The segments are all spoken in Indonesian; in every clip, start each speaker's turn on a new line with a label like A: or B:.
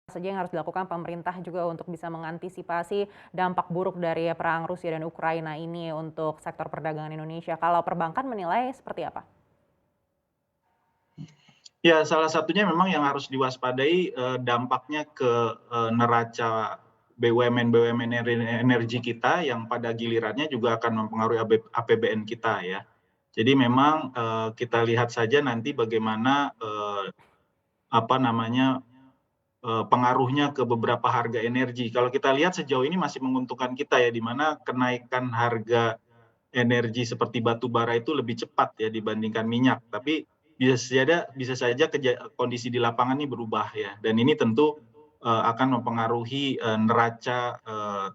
A: saja yang harus dilakukan pemerintah juga untuk bisa mengantisipasi dampak buruk dari perang Rusia dan Ukraina ini untuk sektor perdagangan Indonesia? Kalau perbankan menilai seperti apa?
B: Ya, salah satunya memang yang harus diwaspadai, dampaknya ke, neraca BUMN-BUMN energi kita yang pada gilirannya juga akan mempengaruhi APBN kita ya. Jadi memang, kita lihat saja nanti bagaimana, apa namanya, pengaruhnya ke beberapa harga energi. Kalau kita lihat sejauh ini masih menguntungkan kita ya, di mana kenaikan harga energi seperti batu bara itu lebih cepat ya dibandingkan minyak, tapi bisa saja kondisi di lapangan ini berubah ya, dan ini tentu, akan mempengaruhi, neraca,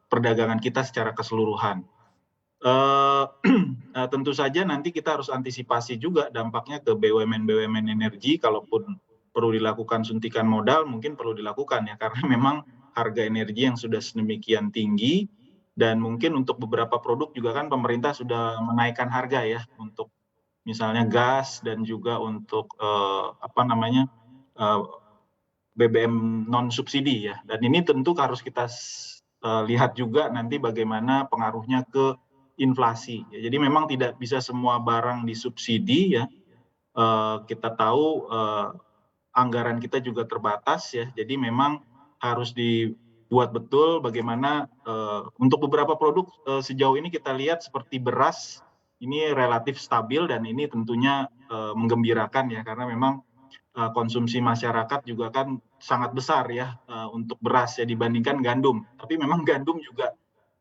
B: perdagangan kita secara keseluruhan. Eee, tentu saja nanti kita harus antisipasi juga dampaknya ke BUMN-BUMN energi, kalaupun perlu dilakukan suntikan modal mungkin perlu dilakukan ya, karena memang harga energi yang sudah sedemikian tinggi, dan mungkin untuk beberapa produk juga kan pemerintah sudah menaikkan harga ya, untuk misalnya gas dan juga untuk, apa namanya, eee, BBM non subsidi ya, dan ini tentu harus kita lihat juga nanti bagaimana pengaruhnya ke inflasi. Ya, jadi memang tidak bisa semua barang disubsidi ya, kita tahu, anggaran kita juga terbatas ya, jadi memang harus dibuat betul bagaimana, untuk beberapa produk, sejauh ini kita lihat seperti beras, ini relatif stabil dan ini tentunya, menggembirakan ya, karena memang, konsumsi masyarakat juga kan sangat besar ya, untuk beras ya dibandingkan gandum. Tapi memang gandum juga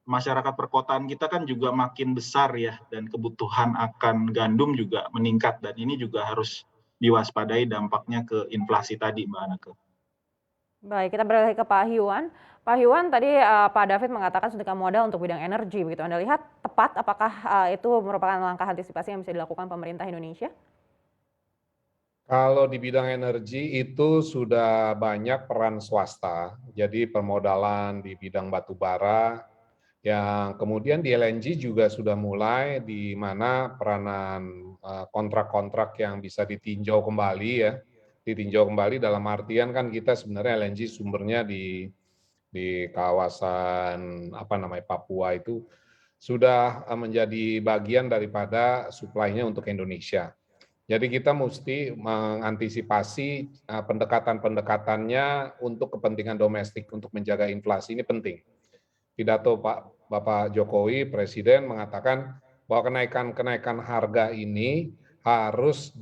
B: masyarakat perkotaan kita kan juga makin besar ya, dan kebutuhan akan gandum juga meningkat, dan ini juga harus diwaspadai dampaknya ke inflasi tadi, Mbak Anake.
A: Baik, kita beralih ke Pak Hiwan. Pak Hiwan, tadi Pak David mengatakan suntikan modal untuk bidang energi, begitu. Anda lihat tepat, apakah itu merupakan langkah antisipasi yang bisa dilakukan pemerintah Indonesia?
C: Kalau di bidang energi itu sudah banyak peran swasta, jadi permodalan di bidang batu bara, yang kemudian di LNG juga sudah mulai di mana peranan kontrak-kontrak yang bisa ditinjau kembali ya, ditinjau kembali dalam artian kan kita sebenarnya LNG sumbernya di kawasan apa namanya Papua itu sudah menjadi bagian daripada suplainya untuk Indonesia. Jadi kita mesti mengantisipasi pendekatan-pendekatannya untuk kepentingan domestik untuk menjaga inflasi ini penting. Pidato Bapak Jokowi, Presiden mengatakan bahwa kenaikan-kenaikan harga ini harus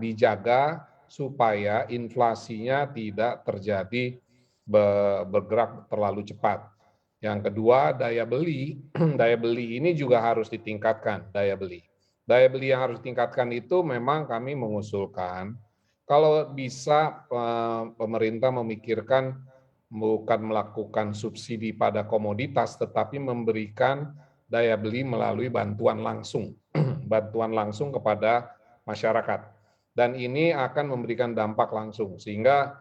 C: dijaga supaya inflasinya tidak terjadi bergerak terlalu cepat. Yang kedua, daya beli. Daya beli ini juga harus ditingkatkan, daya beli. Daya beli yang harus ditingkatkan itu memang kami mengusulkan kalau bisa pemerintah memikirkan bukan melakukan subsidi pada komoditas, tetapi memberikan daya beli melalui bantuan langsung, bantuan langsung kepada masyarakat. Dan ini akan memberikan dampak langsung, sehingga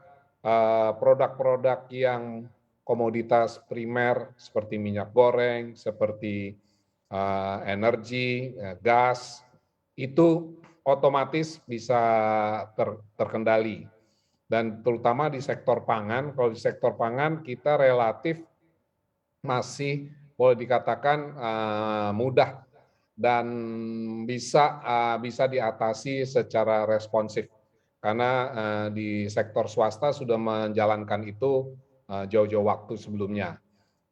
C: produk-produk yang komoditas primer seperti minyak goreng, seperti energi, gas, itu otomatis bisa terkendali. Dan terutama di sektor pangan, kalau di sektor pangan kita relatif masih boleh dikatakan mudah dan bisa diatasi secara responsif. Karena di sektor swasta sudah menjalankan itu jauh-jauh waktu sebelumnya.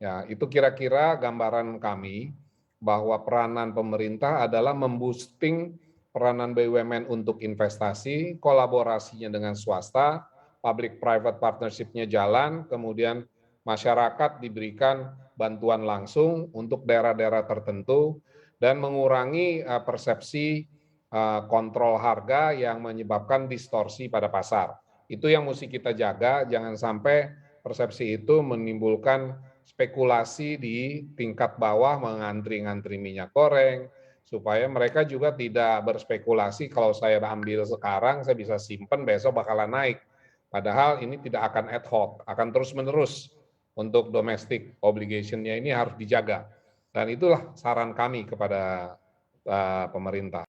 C: Ya, itu kira-kira gambaran kami bahwa peranan pemerintah adalah memboosting peranan BUMN untuk investasi, kolaborasinya dengan swasta, public-private partnership-nya jalan, kemudian masyarakat diberikan bantuan langsung untuk daerah-daerah tertentu, dan mengurangi persepsi kontrol harga yang menyebabkan distorsi pada pasar. Itu yang mesti kita jaga, jangan sampai persepsi itu menimbulkan spekulasi di tingkat bawah mengantri-ngantri minyak goreng, supaya mereka juga tidak berspekulasi kalau saya ambil sekarang, saya bisa simpen, besok bakalan naik. Padahal ini tidak akan ad hoc, akan terus-menerus untuk domestic obligation-nya ini harus dijaga. Dan itulah saran kami kepada pemerintah.